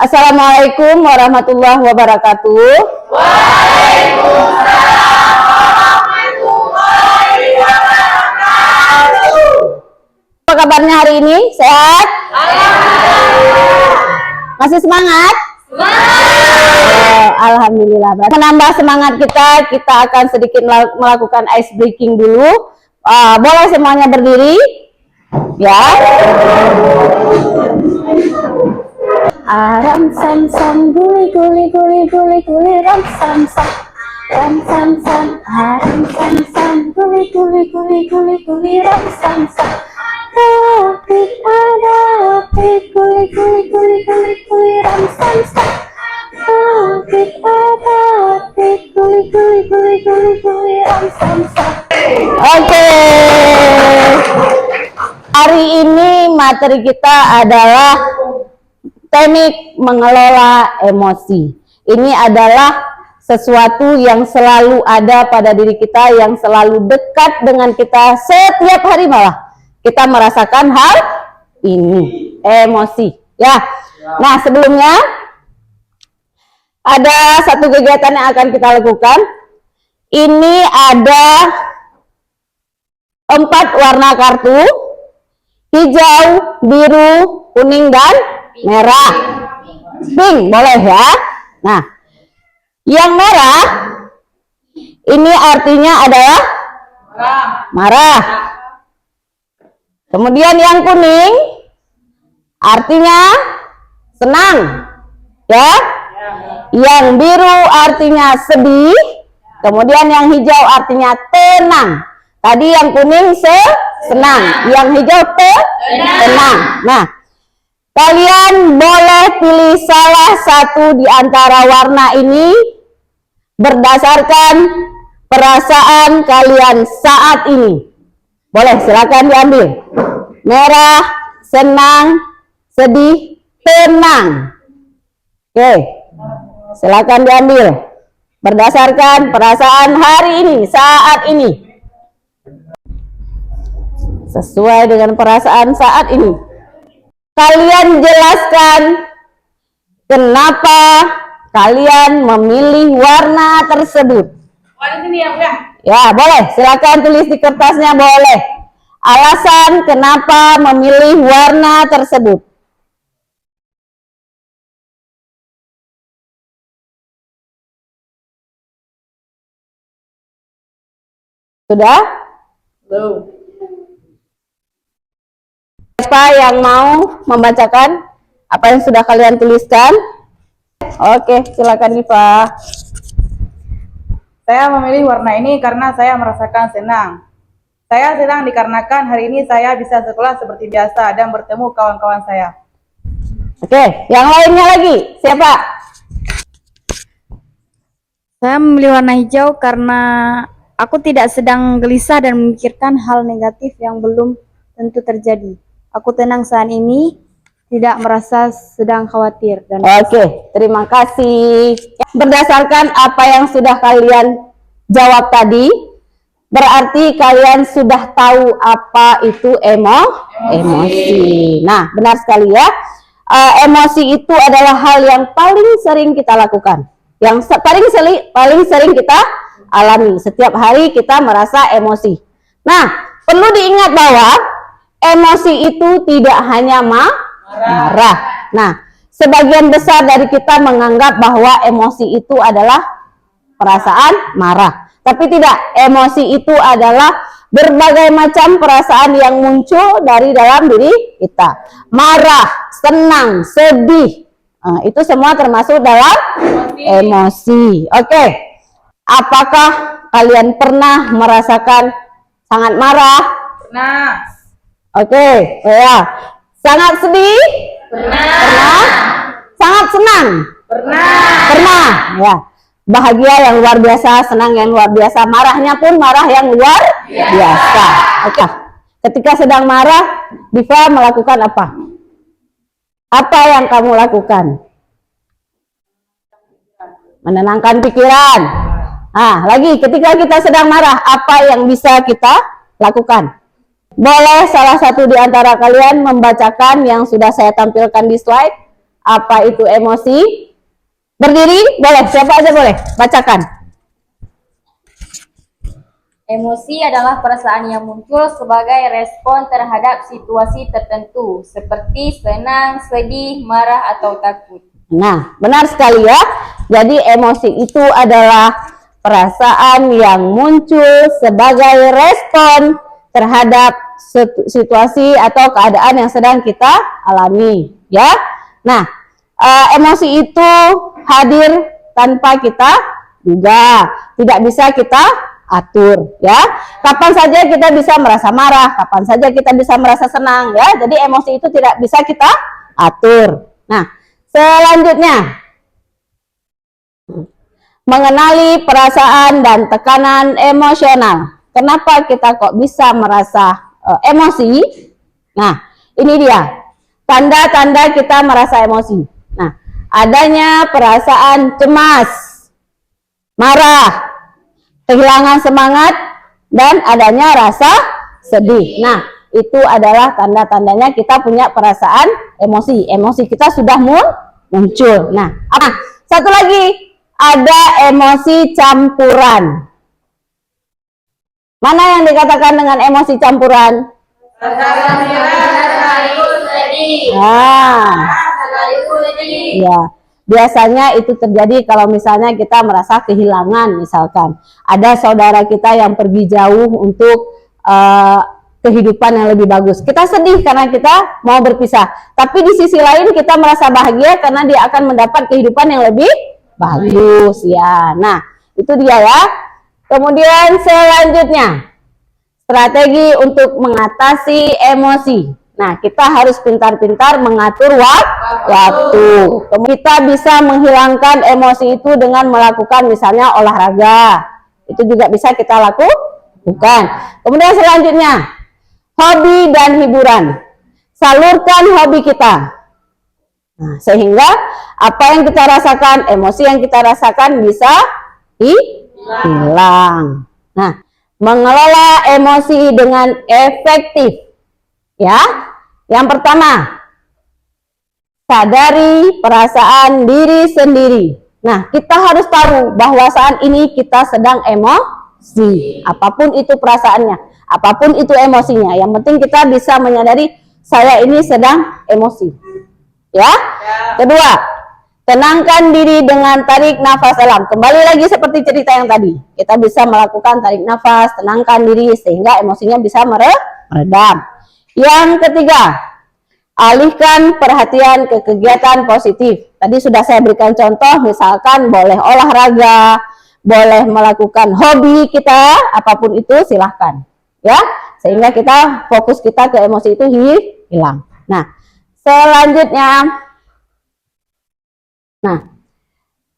Assalamualaikum warahmatullahi wabarakatuh. Waalaikumsalam warahmatullahi wabarakatuh. Apa kabarnya hari ini? Sehat? Alhamdulillah. Masih semangat? Semangat. Alhamdulillah. Menambah semangat kita akan sedikit melakukan ice breaking dulu. Boleh semuanya berdiri? Ya. Ram sam sam guli guli guli guli guli ram sam sam ram sam sam ram sam sam guli guli guli guli guli ram sam sam apik ada apik guli guli guli guli guli ram sam sam apik ada apik guli guli guli guli guli ram sam sam. Oke. Hari ini materi kita adalah teknik mengelola emosi. Ini adalah sesuatu yang selalu ada pada diri kita, yang selalu dekat dengan kita setiap hari, malah kita merasakan hal ini, emosi. Ya. Nah, sebelumnya ada satu kegiatan yang akan kita lakukan. Ini ada 4 warna kartu: hijau, biru, kuning, dan merah. Pink boleh ya. Nah, yang merah ini artinya adalah marah. Kemudian yang kuning artinya senang, ya. Yang biru artinya sedih. Kemudian yang hijau artinya tenang. Tadi yang kuning senang, yang hijau tenang. Nah, kalian boleh pilih salah satu di antara warna ini berdasarkan perasaan kalian saat ini. Boleh, silakan diambil. Merah, senang, sedih, tenang. Oke, silakan diambil berdasarkan perasaan hari ini, saat ini. Sesuai dengan perasaan saat ini. Kalian jelaskan kenapa kalian memilih warna tersebut. Ya, boleh. Silakan tulis di kertasnya, boleh. Alasan kenapa memilih warna tersebut. Sudah? Belum. Siapa yang mau membacakan apa yang sudah kalian tuliskan? Oke, silakan Diva. Saya memilih warna ini karena saya merasakan senang. Saya senang dikarenakan hari ini saya bisa sekolah seperti biasa dan bertemu kawan-kawan saya. Oke, yang lainnya lagi, siapa? Saya memilih warna hijau karena aku tidak sedang gelisah dan memikirkan hal negatif yang belum tentu terjadi. Aku tenang saat ini, tidak merasa sedang khawatir. Oke, terima kasih. Berdasarkan apa yang sudah kalian jawab tadi, berarti kalian sudah tahu apa itu emosi. Nah, benar sekali ya. Emosi itu adalah hal yang paling sering kita lakukan, yang paling sering kita alami. Setiap hari kita merasa emosi. Nah, perlu diingat bahwa emosi itu tidak hanya marah. Nah, sebagian besar dari kita menganggap bahwa emosi itu adalah perasaan marah. Tapi tidak, emosi itu adalah berbagai macam perasaan yang muncul dari dalam diri kita. Marah, senang, sedih. Nah, itu semua termasuk dalam emosi. Oke. Apakah kalian pernah merasakan sangat marah? Pernah. Oke, ya. Sangat sedih? Pernah. Sangat senang? Pernah. Ya. Bahagia yang luar biasa, senang yang luar biasa, marahnya pun marah yang luar biasa. Oke. Ketika sedang marah, Diva melakukan apa? Apa yang kamu lakukan? Menenangkan pikiran. Nah, lagi ketika kita sedang marah, apa yang bisa kita lakukan? Boleh salah satu di antara kalian membacakan yang sudah saya tampilkan di slide. apa itu emosi? Berdiri, boleh. Siapa aja boleh. Bacakan. Emosi adalah perasaan yang muncul sebagai respon terhadap situasi tertentu, seperti senang, sedih, marah, atau takut. Nah, benar sekali ya. Jadi emosi itu adalah perasaan yang muncul sebagai respon terhadap situasi atau keadaan yang sedang kita alami, ya. Nah, emosi itu hadir tanpa kita duga, tidak bisa kita atur, ya. Kapan saja kita bisa merasa marah, kapan saja kita bisa merasa senang, ya. Jadi emosi itu tidak bisa kita atur. Nah, selanjutnya mengenali perasaan dan tekanan emosional. Kenapa kita kok bisa merasa emosi? Nah, ini dia tanda-tanda kita merasa emosi. Nah, adanya perasaan cemas, marah, kehilangan semangat, dan adanya rasa sedih. Nah, itu adalah tanda-tandanya kita punya perasaan emosi. Emosi kita sudah muncul. Nah, satu lagi, ada emosi campuran. Mana yang dikatakan dengan emosi campuran? Ya, biasanya itu terjadi kalau misalnya kita merasa kehilangan, misalkan ada saudara kita yang pergi jauh untuk kehidupan yang lebih bagus. Kita sedih karena kita mau berpisah, tapi di sisi lain kita merasa bahagia karena dia akan mendapat kehidupan yang lebih bagus, ya. Nah, itu dia ya. Kemudian selanjutnya, strategi untuk mengatasi emosi. Nah, kita harus pintar-pintar mengatur waktu. Kita bisa menghilangkan emosi itu dengan melakukan misalnya olahraga. Itu juga bisa kita lakukan. Kemudian selanjutnya, hobi dan hiburan. Salurkan hobi kita. Nah, sehingga apa yang kita rasakan, emosi yang kita rasakan bisa hilang. Nah, mengelola emosi dengan efektif. Ya, yang pertama, sadari perasaan diri sendiri. Nah, kita harus tahu bahwa saat ini kita sedang emosi. Apapun itu perasaannya, apapun itu emosinya. Yang penting kita bisa menyadari saya ini sedang emosi. Ya. Kedua, tenangkan diri dengan tarik nafas dalam. Kembali lagi seperti cerita yang tadi. Kita bisa melakukan tarik nafas, tenangkan diri sehingga emosinya bisa meredam. Yang ketiga, alihkan perhatian ke kegiatan positif. Tadi sudah saya berikan contoh, misalkan boleh olahraga, boleh melakukan hobi kita, apapun itu silahkan. Ya, sehingga kita fokus kita ke emosi itu hilang. Nah, selanjutnya,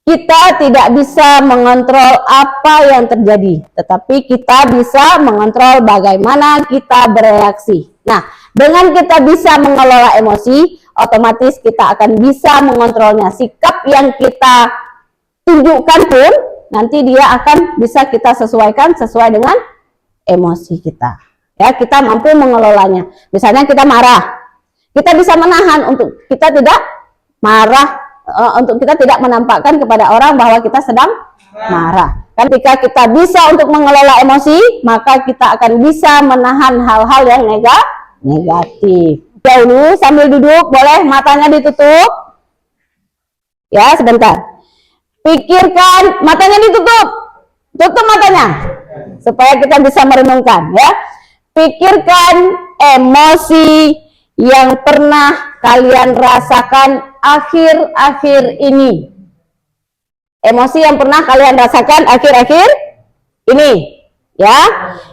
kita tidak bisa mengontrol apa yang terjadi, tetapi kita bisa mengontrol bagaimana kita bereaksi. Nah, dengan kita bisa mengelola emosi, otomatis kita akan bisa mengontrolnya. Sikap yang kita tunjukkan pun, nanti dia akan bisa kita sesuaikan sesuai dengan emosi kita. Ya, kita mampu mengelolanya. Misalnya kita marah, kita bisa menahan untuk kita tidak marah, untuk kita tidak menampakkan kepada orang bahwa kita sedang marah. Ketika kita bisa untuk mengelola emosi, maka kita akan bisa menahan hal-hal yang negatif. Dahulu sambil duduk, boleh matanya ditutup. Ya, sebentar. Pikirkan, matanya ditutup. Tutup matanya. Supaya kita bisa merenungkan, ya. Pikirkan emosi yang pernah kalian rasakan akhir-akhir ini. Emosi yang pernah kalian rasakan akhir-akhir ini, ya.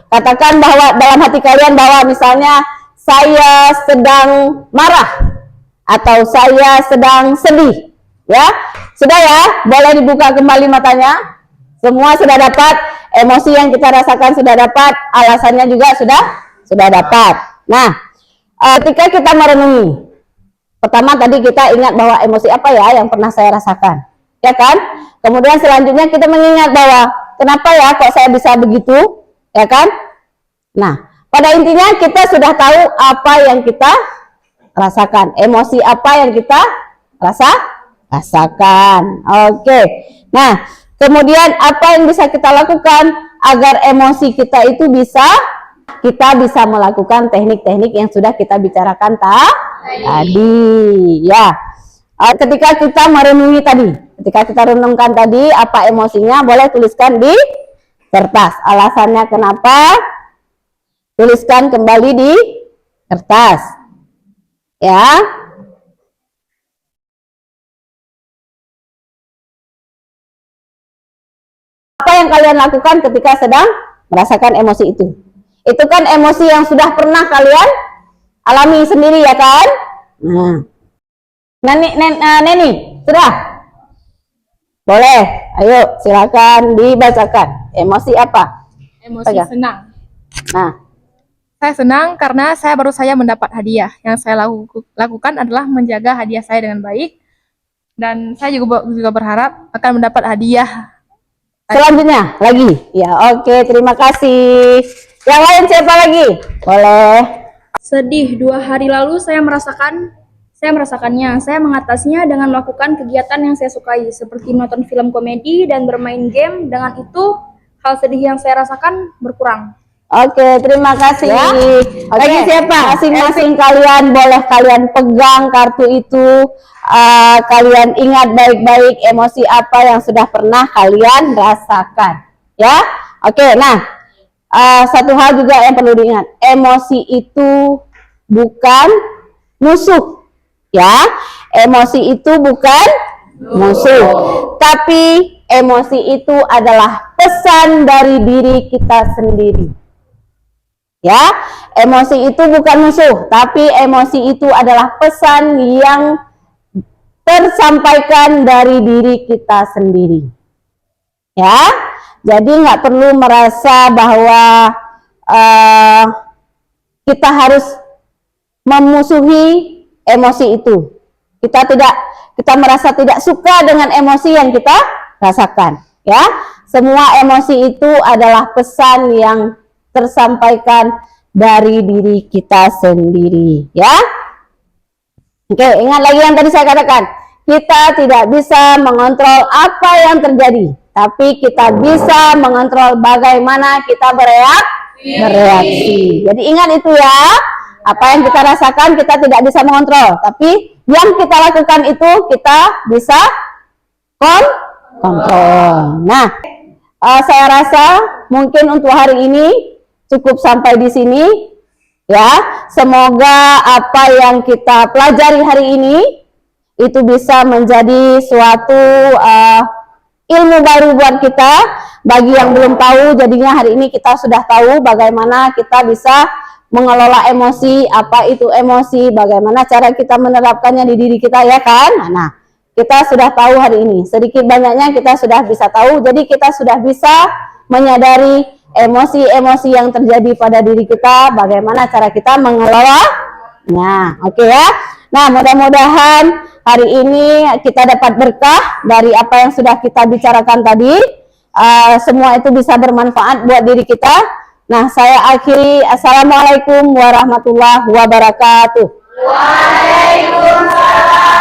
Katakan bahwa dalam hati kalian bahwa misalnya saya sedang marah atau saya sedang sedih, ya. Sudah ya, boleh dibuka kembali matanya. Semua sudah dapat, emosi yang kita rasakan sudah dapat, alasannya juga sudah dapat. Nah, ketika kita merenungi, pertama tadi kita ingat bahwa emosi apa ya yang pernah saya rasakan, ya kan? Kemudian selanjutnya kita mengingat bahwa kenapa ya kok saya bisa begitu, ya kan? Nah, pada intinya kita sudah tahu apa yang kita rasakan, emosi apa yang kita rasakan. Oke. Nah, kemudian apa yang bisa kita lakukan agar emosi kita itu kita bisa melakukan teknik-teknik yang sudah kita bicarakan tadi ya. Ketika kita merenungi tadi, ketika kita renungkan tadi apa emosinya, boleh tuliskan di kertas. Alasannya kenapa, tuliskan kembali di kertas ya. Apa yang kalian lakukan ketika sedang merasakan emosi itu? Itu kan emosi yang sudah pernah kalian alami sendiri ya kan? Nah, Neni, sudah? Boleh, ayo silakan dibacakan. Emosi apa? Emosi senang. Nah, Saya senang karena saya baru saja mendapat hadiah. Yang saya lakukan adalah menjaga hadiah saya dengan baik. Dan saya juga berharap akan mendapat hadiah. selanjutnya lagi. Ya, oke, terima kasih. Yang lain siapa lagi? Boleh. Sedih, 2 hari lalu saya merasakannya. Saya mengatasinya dengan melakukan kegiatan yang saya sukai, seperti nonton film komedi dan bermain game. Dengan itu, hal sedih yang saya rasakan berkurang. Oke, terima kasih. Ya. Lagi siapa? Masing-masing kalian boleh kalian pegang kartu itu. Kalian ingat baik-baik emosi apa yang sudah pernah kalian rasakan. Ya, oke. Nah, satu hal juga yang perlu diingat, emosi itu bukan musuh. Ya, emosi itu bukan musuh, tapi emosi itu adalah pesan dari diri kita sendiri. Ya, emosi itu bukan musuh, tapi emosi itu adalah pesan yang tersampaikan dari diri kita sendiri. Ya, jadi nggak perlu merasa bahwa kita harus memusuhi emosi itu. Kita merasa tidak suka dengan emosi yang kita rasakan. Ya, semua emosi itu adalah pesan yang tersampaikan dari diri kita sendiri, ya. Oke, ingat lagi yang tadi saya katakan, kita tidak bisa mengontrol apa yang terjadi, tapi kita bisa mengontrol bagaimana kita bereaksi. Jadi ingat itu ya, apa yang kita rasakan kita tidak bisa mengontrol, tapi yang kita lakukan itu kita bisa kontrol. Nah, saya rasa mungkin untuk hari ini cukup sampai di sini ya. Semoga apa yang kita pelajari hari ini itu bisa menjadi suatu ilmu baru buat kita. Bagi yang belum tahu, jadinya hari ini kita sudah tahu bagaimana kita bisa mengelola emosi, apa itu emosi, bagaimana cara kita menerapkannya di diri kita ya kan. Nah, kita sudah tahu hari ini, sedikit banyaknya kita sudah bisa tahu, jadi kita sudah bisa menyadari emosi-emosi yang terjadi pada diri kita, bagaimana cara kita mengelolanya. Oke ya. Nah, mudah-mudahan hari ini kita dapat berkah dari apa yang sudah kita bicarakan tadi. Semua itu bisa bermanfaat buat diri kita. Nah, saya akhiri. Assalamualaikum warahmatullahi wabarakatuh. Waalaikumsalam.